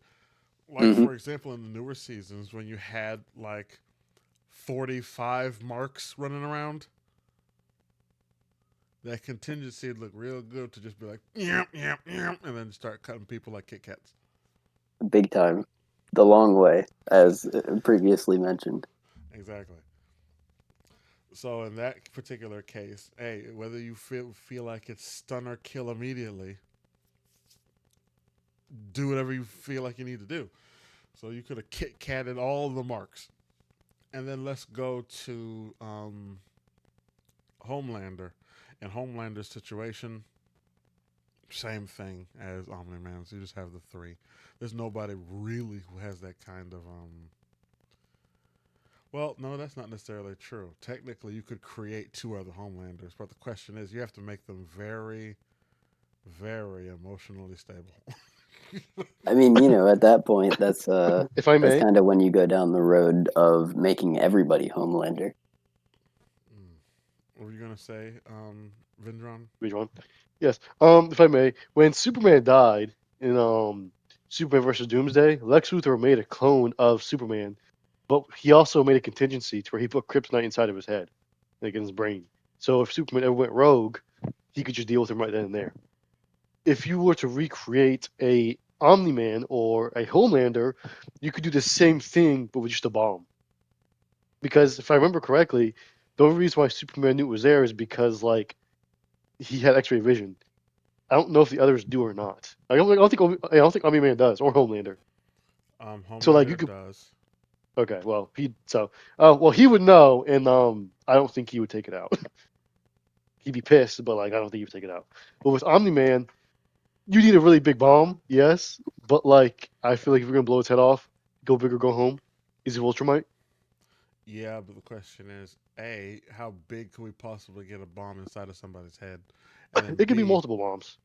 Like Hmm. for example, in the newer seasons, when you had like 45 marks running around, that contingency would look real good to just be like, yep, yep, yep, and then start cutting people like Kit Kats. Big time. The long way, as previously mentioned. Exactly. So in that particular case, hey, whether you feel like it's stun or kill immediately, do whatever you feel like you need to do. So you could have Kit Katted all the marks, and then let's go to Homelander. In Homelander's situation, same thing as Omni Man. So you just have the three. There's nobody really who has that kind of well, no, that's not necessarily true. Technically, you could create two other Homelanders, but the question is, you have to make them very, very emotionally stable. I mean, at that point, that's If I that's may, kind of when you go down the road of making everybody Homelander. What were you gonna say, Vindron? which one? Yes. If I may, when Superman died in Superman versus Doomsday, Lex Luthor made a clone of Superman, but he also made a contingency to where he put kryptonite inside of his head, like in his brain. So if Superman ever went rogue, he could just deal with him right then and there. If you were to recreate a Omni Man or a Homelander, you could do the same thing but with just a bomb. Because if I remember correctly, the only reason why Superman knew it was there is because like he had X-ray vision. I don't know if the others do or not. I don't think Omni Man does or Homelander. So like you Homelander could does. okay, well he would know, and I don't think he would take it out. He'd be pissed, but like I don't think he would take it out. But with Omni Man, you need a really big bomb, yes, but like I feel like if you're gonna blow his head off, go big or go home. Is it Ultramite? Yeah, but the question is, A, how big could we possibly get a bomb inside of somebody's head? And then It could be B, multiple bombs.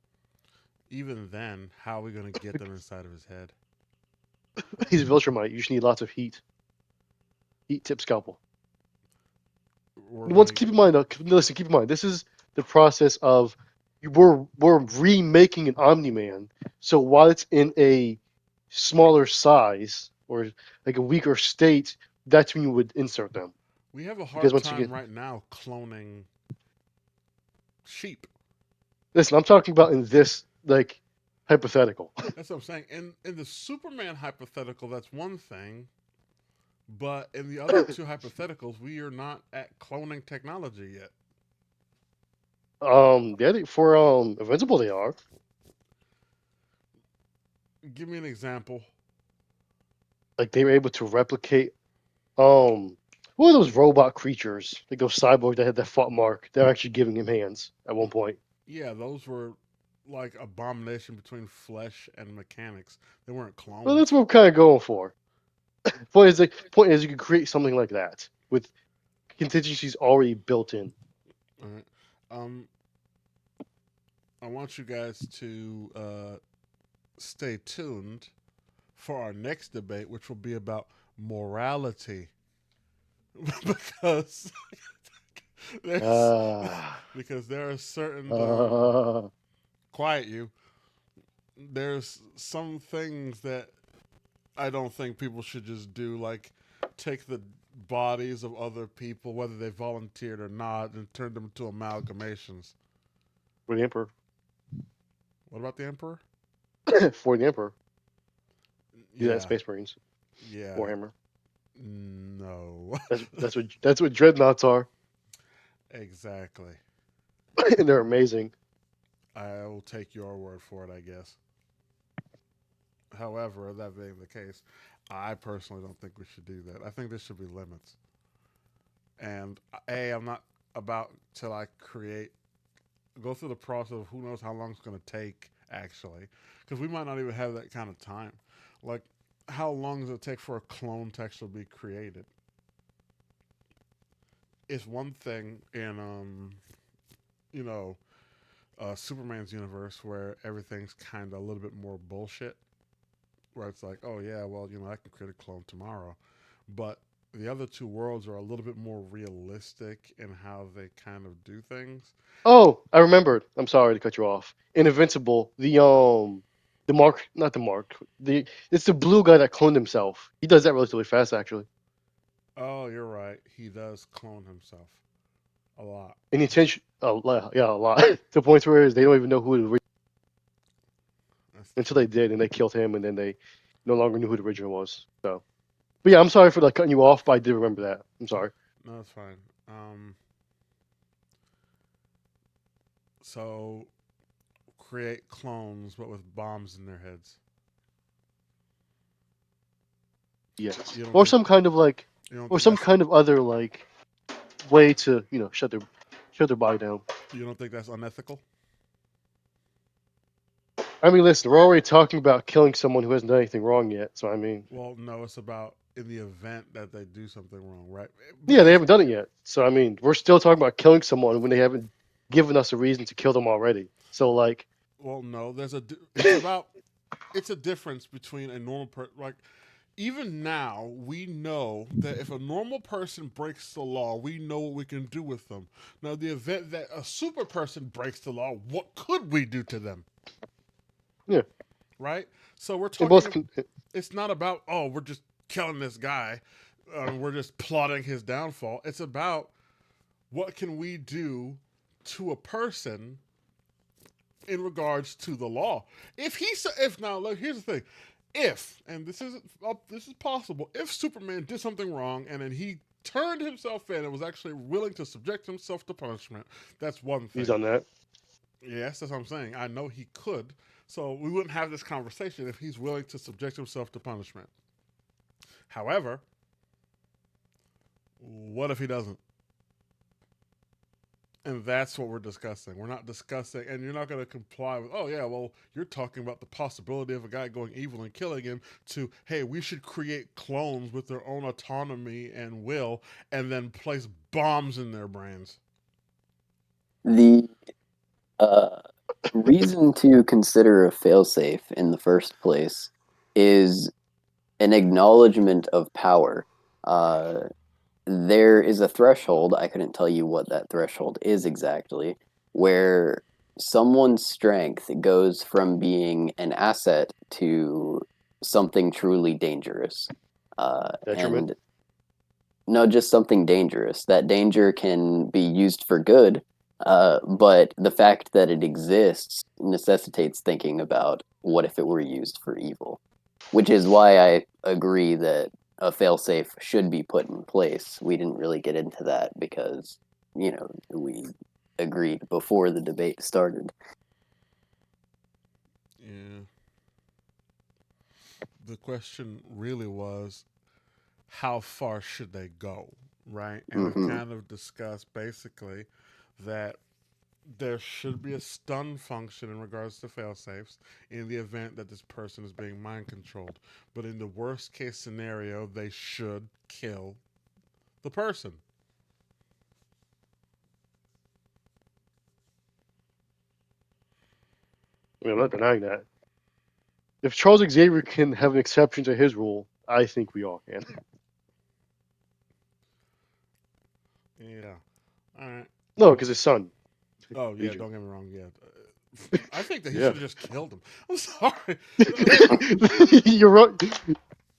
even then, how are we going to get them inside of his head? He's Viltrumite. You just need lots of heat. Heat tip scalpel. We're going Once to. keep in mind though, listen, keep in mind this is the process of we're remaking an Omni Man. So while it's in a smaller size or like a weaker state, that's when you would insert them. We have a Because hard once you time get right now cloning sheep. listen, I'm talking about in this like hypothetical. That's what I'm saying. In the Superman hypothetical, that's one thing. But in the other two hypotheticals, we are not at cloning technology yet. Yeah, for Invincible they are. Give me an example. Like they were able to replicate. What are those robot creatures? Like those cyborgs that fought Mark. They're actually giving him hands at one point. Yeah, those were like abomination between flesh and mechanics. They weren't Well, clones. that's what I'm kind of going for. Point is, you can create something like that with contingencies already built in. All right. Um, I want you guys to stay tuned for our next debate, which will be about morality, because there's Ah, because there are certain uh, quiet you. There's some things that I don't think people should just do, like take the bodies of other people, whether they volunteered or not, and turn them into amalgamations. for the Emperor. What about the Emperor? For the Emperor. Do that, Yeah, Space Marines. yeah, Warhammer. no, That's what dreadnoughts are, exactly. and they're amazing. I will take your word for it, I guess. However, that being the case, I personally don't think we should do that. I think there should be limits. And I'm not about to like create, go through the process of who knows how long it's going to take actually, because we might not even have that kind of time. Like, how long does it take for a clone to actually be created? It's one thing in you know, Superman's universe where everything's kind of a little bit more bullshit. Where it's like, oh yeah, well, I can create a clone tomorrow, but the other two worlds are a little bit more realistic in how they kind of do things. Oh, I remembered. I'm sorry to cut you off. In Invincible, the Mark, not the Mark. It's the blue guy that cloned himself. He does that relatively fast, actually. Oh, you're right. He does clone himself a lot. And the intention, yeah, a lot. To the point where they don't even know who the That's until true. they did, and they killed him, and then they no longer knew who the original was. So, but yeah, I'm sorry for like cutting you off, but I did remember that. I'm sorry. No, that's fine. So create clones, but with bombs in their heads. Yes, You don't or think? some kind of like, You don't or think some that's? kind of other like way to shut their body down. You don't think that's unethical? I mean, listen, we're already talking about killing someone who hasn't done anything wrong yet. So I mean, Well, no. It's about in the event that they do something wrong, right? yeah, they Because haven't done it yet. So I mean, we're still talking about killing someone when they haven't given us a reason to kill them already. So like, well, no. It's about. It's a difference between a normal person. Like, even now, we know that if a normal person breaks the law, we know what we can do with them. Now, the event that a super person breaks the law, what could we do to them? yeah, Right? So we're and both talking. can, It's not about, oh, we're just killing this guy. We're just plotting his downfall. It's about what can we do to a person in regards to the law. If now, look, here's the thing. If, and this is possible, if Superman did something wrong and then he turned himself in and was actually willing to subject himself to punishment, that's one he's thing. done that. Yes, that's what I'm saying. I know he could. So we wouldn't have this conversation if he's willing to subject himself to punishment. However, what if he doesn't? And that's what we're discussing. We're not discussing, and you're not going to comply with, oh, yeah, well, you're talking about the possibility of a guy going evil and killing him, to, hey, we should create clones with their own autonomy and will, and then place bombs in their brains. The uh, reason to consider a failsafe in the first place is an acknowledgement of power. Uh, there is a threshold, I couldn't tell you what that threshold is exactly, where someone's strength goes from being an asset to something truly dangerous. Detriment. And no, just something dangerous. That danger can be used for good, but the fact that it exists necessitates thinking about what if it were used for evil, which is why I agree that a failsafe should be put in place. We didn't really get into that because, we agreed before the debate started. Yeah. The question really was, how far should they go, right? And we've Hmm. kind of discussed basically that there should be a stun function in regards to failsafes in the event that this person is being mind controlled. But in the worst case scenario, they should kill the person. I mean, I'm not denying that. If Charles Xavier can have an exception to his rule, I think we all can. Yeah. All right. No, because his son, Oh yeah, Agent. don't get me wrong. Yeah, I think that he Yeah. should have just killed him. I'm sorry. You're right.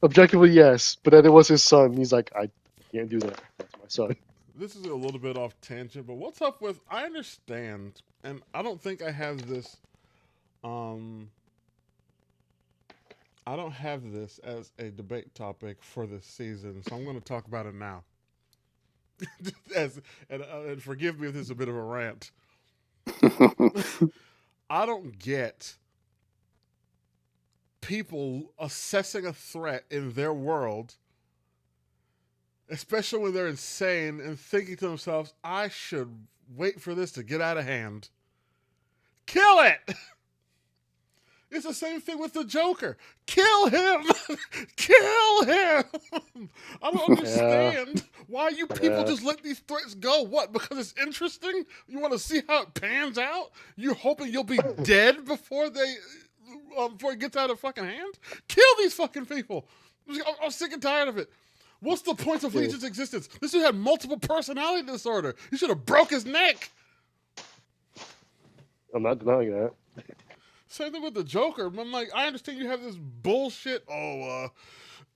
Objectively, yes, but then it was his son. He's like, I can't do that. That's my son. This is a little bit off tangent, but what's up with? I understand, and I don't think I have this. Um, I don't have this as a debate topic for this season, so I'm going to talk about it now. as and forgive me if this is a bit of a rant. I don't get people assessing a threat in their world, especially when they're insane and thinking to themselves, I should wait for this to get out of hand. Kill it! It's the same thing with the Joker. Kill him! Kill him! I don't Yeah, understand why you people yeah. just let these threats go. What? Because it's interesting? You want to see how it pans out? You're hoping you'll be dead before it gets out of fucking hand? Kill these fucking people! I'm sick and tired of it. What's the point of Yeah. Legion's existence? This dude had multiple personality disorder. You should have broke his neck. I'm not denying that. Same thing with the Joker. I'm like, I understand you have this bullshit.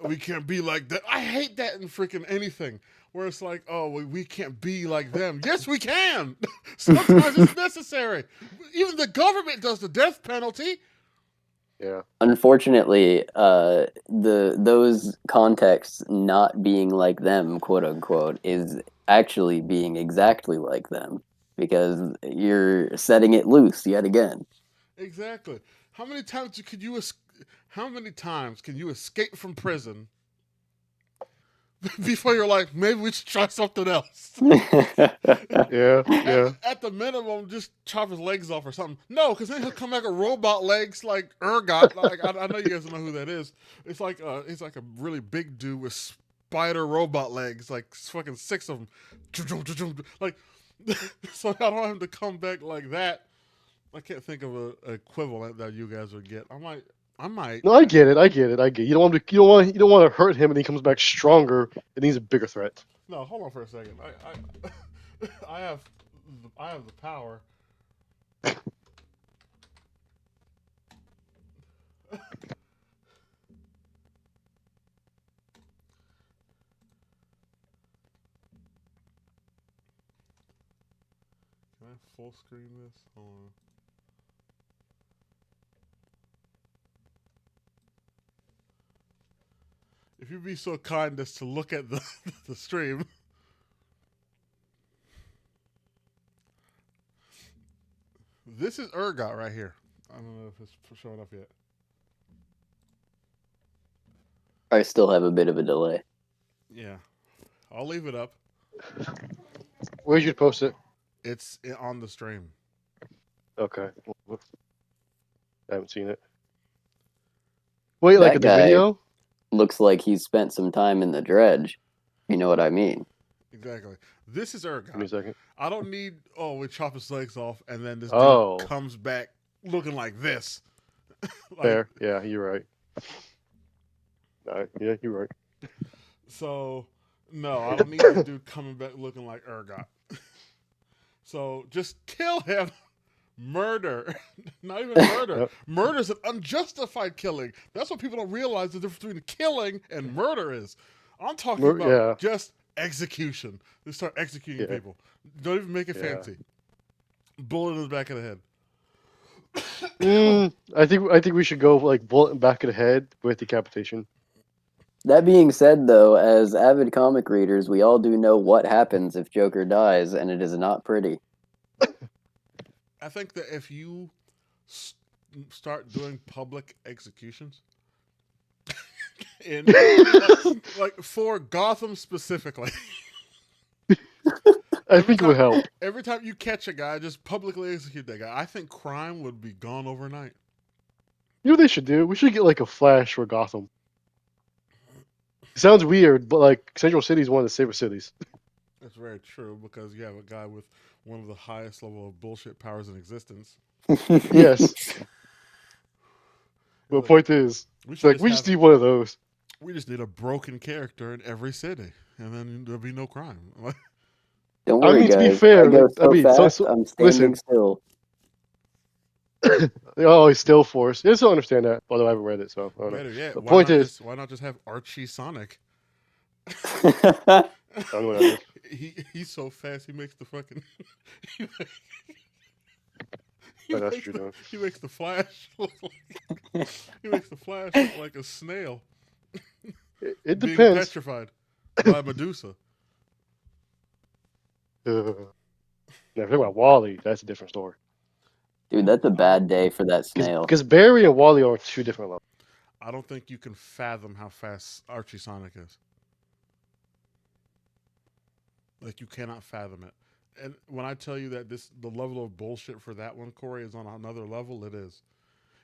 We can't be like that. I hate that in freaking anything where it's like, oh, we can't be like them. Yes, we can. Sometimes it's necessary. Even the government does the death penalty. Yeah. Unfortunately, those contexts not being like them, quote unquote, is actually being exactly like them because you're setting it loose yet again. Exactly. How many times could you? How many times can you escape from prison before you're like, maybe we should try something else? Yeah. Yeah. At the minimum, just chop his legs off or something. No, because then he'll come back with robot legs like Urgot. Like I know you guys don't know who that is. It's like a really big dude with spider robot legs, like fucking six of them. Like, so I don't want him to come back like that. I can't think of a equivalent that you guys would get. I might. No, I get it. I get it. I get it. You don't want to. You don't want to hurt him, and he comes back stronger, and he's a bigger threat. No, hold on for a second. I have, I have the power. Can I full screen this? Hold on. If you'd be so kind as to look at the the stream. This is Urgot right here. I don't know if it's showing up yet. I still have a bit of a delay. Yeah, I'll leave it up. Where you post it? It's on the stream. Okay. I haven't seen it. Wait, like That in the guy video? looks like he's spent some time in the dredge. You know what I mean? Exactly. This is Give me a Urgot. second. I don't need. Oh, we chop his legs off, and then this dude Oh, comes back looking like this. Like fair. Yeah, you're right. Yeah, you're right. so. No, I don't need this dude coming back looking like Urgot. So just kill him. Murder. Not even murder. Yep. Murder is an unjustified killing. That's what people don't realize the difference between killing and murder is. I'm talking about Yeah, just execution. They start executing yeah, people. Don't even make it yeah. fancy. Bullet in the back of the head. I think we should go like bullet in back of the head with decapitation. That being said, though, as avid comic readers, we all do know what happens if Joker dies, and it is not pretty. I think that if you start doing public executions, in like for Gotham specifically. I think it would help. Every time you catch a guy, just publicly execute that guy. I think crime would be gone overnight. You know what they should do? We should get like a Flash for Gotham. It sounds weird, but like Central City is one of the safest cities. That's very true because you have a guy with one of the highest level of bullshit powers in existence. Yes. But the Look, point is, we it's should like just we just have need one of those. we just need a broken character in every city, and then there'll be no crime. Don't I worry, mean, to be guys. I fair, go I so mean, fast, I'm standing listen. still. Oh, he's still Force. I still understand that, although I haven't read it, so I don't know. Better yet, The point is, why not just have Archie Sonic? I don't know what that is. He's so fast he makes the fucking Oh, that's true, though. he makes the Flash look like he makes the Flash look like a snail It being depends. petrified by Medusa. Now, if you're talking about Wally, that's a different story. Dude, that's a bad day for that snail. Because Barry and Wally are on two different levels. I don't think you can fathom how fast Archie Sonic is. Like you cannot fathom it. And when I tell you that the level of bullshit for that one, Corey, is on another level, it is.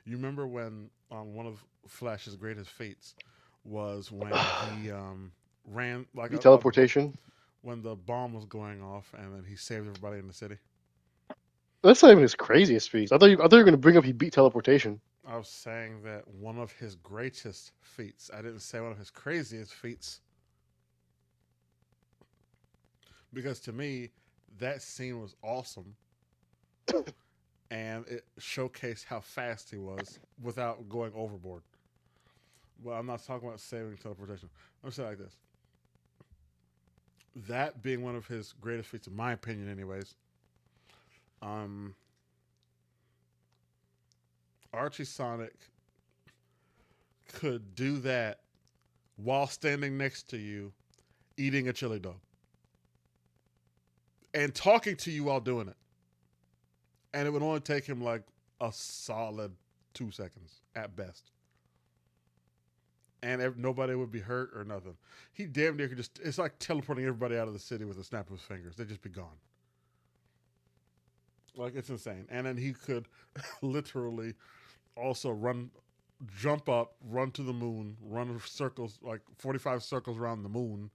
You remember when one of Flash's greatest feats was when he ran like Teleportation. when the bomb was going off, and then he saved everybody in the city. That's not even his craziest feat. I thought you were going to bring up he beat teleportation. I was saying that one of his greatest feats. I didn't say one of his craziest feats. Because to me, that scene was awesome. And it showcased how fast he was without going overboard. Well, I'm not talking about saving teleportation. I'm saying like this. That being one of his greatest feats, in my opinion, anyways. Archie Sonic could do that while standing next to you, eating a chili dog, and talking to you while doing it. And it would only take him like a solid 2 seconds at best. And nobody would be hurt or nothing. He damn near could just, it's like teleporting everybody out of the city with a snap of his fingers. They'd just be gone. Like, it's insane. And then he could literally also jump up, run to the moon, run circles, like 45 circles around the moon,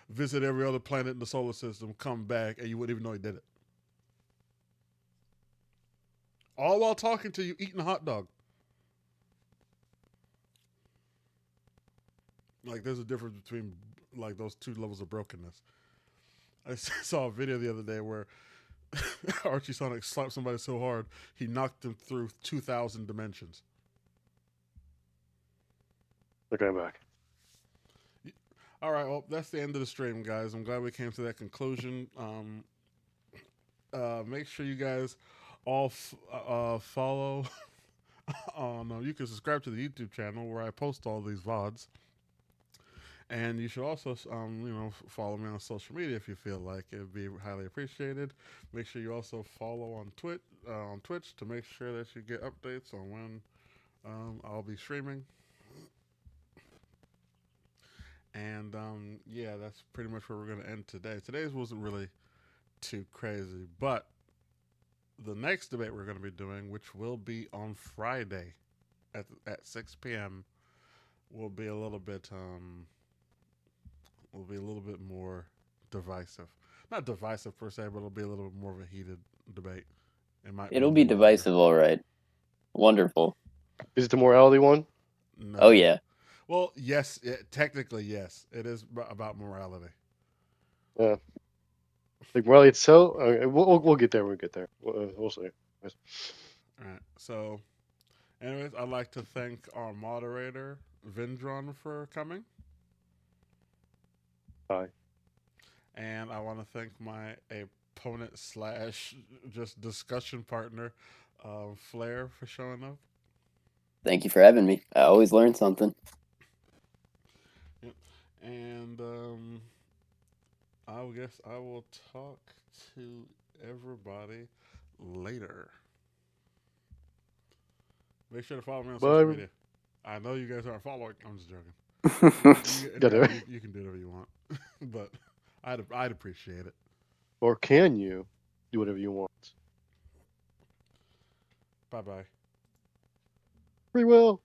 visit every other planet in the solar system, come back, and you wouldn't even know he did it. All while talking to you, eating a hot dog. Like, there's a difference between, like, those two levels of brokenness. I saw a video the other day where Archie Sonic slapped somebody so hard, he knocked them through 2,000 dimensions. Okay, I'm back. All right, well, that's the end of the stream, guys. I'm glad we came to that conclusion. Make sure you guys all follow. You can subscribe to the YouTube channel where I post all these VODs. And you should also, follow me on social media if you feel like it would be highly appreciated. Make sure you also follow on Twitch to make sure that you get updates on when I'll be streaming. And yeah, that's pretty much where we're going to end today. Today's wasn't really too crazy, but the next debate we're going to be doing, which will be on Friday at 6 p.m., will be a little bit more divisive. Not divisive per se, but it'll be a little bit more of a heated debate. It'll be divisive, all right. Wonderful. Is it the morality one? No. Oh, yeah. Well, yes, technically, yes. It is about morality. Yeah. Like morality itself? We'll get there when we get there. We'll see. All right. So, anyways, I'd like to thank our moderator, Vindron, for coming. Hi. And I want to thank my opponent / just discussion partner, Flair, for showing up. Thank you for having me. I always learn something. Yep. And I guess I will talk to everybody later. Make sure to follow me on social media. I know you guys aren't following. I'm just joking. Gotta, You can do whatever you want, but I'd appreciate it. or can you do whatever you want? Bye bye. Free will.